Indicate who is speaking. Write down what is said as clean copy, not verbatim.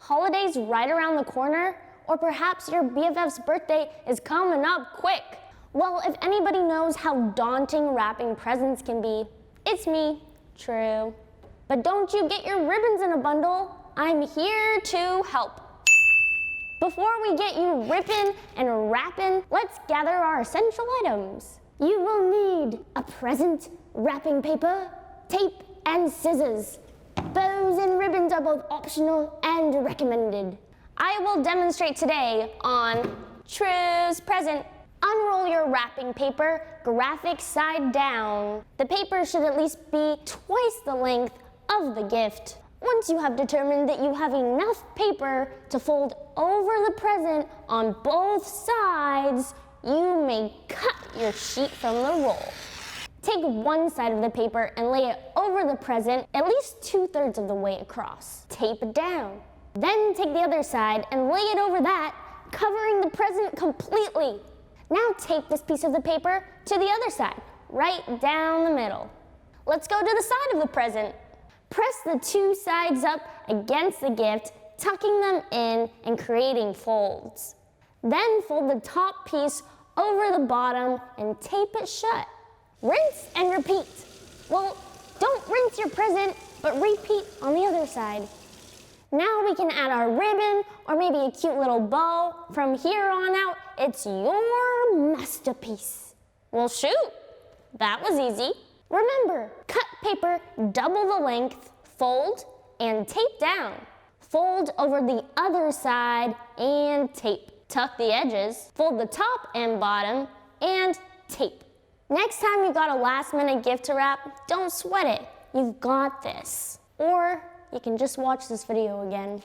Speaker 1: Holidays right around the corner? Or perhaps your BFF's birthday is coming up quick? Well, if anybody knows how daunting wrapping presents can be, it's me, Trew. But don't you get your ribbons in a bundle. I'm here to help. Before we get you ripping and wrapping, let's gather our essential items. You will need a present wrapping paper, tape, and scissors. Bows and ribbons are both optional and recommended. I will demonstrate today on Trew's present. Unroll your wrapping paper, graphic side down. The paper should at least be twice the length of the gift. Once you have determined that you have enough paper to fold over the present on both sides, you may cut your sheet from the roll. Take one side of the paper and lay it over the present at least 2/3 of the way across. Tape it down. Then take the other side and lay it over that, covering the present completely. Now tape this piece of the paper to the other side, right down the middle. Let's go to the side of the present. Press the two sides up against the gift, tucking them in and creating folds. Then fold the top piece over the bottom and tape it shut. Rinse and repeat. Well, don't rinse your present, but repeat on the other side. Now we can add our ribbon or maybe a cute little bow. From here on out, it's your masterpiece. Well, shoot, that was easy. Remember, cut paper double the length, fold, and tape down. Fold over the other side and tape. Tuck the edges, fold the top and bottom, and tape. Next time you've got a last-minute gift to wrap, don't sweat it. You've got this. Or you can just watch this video again.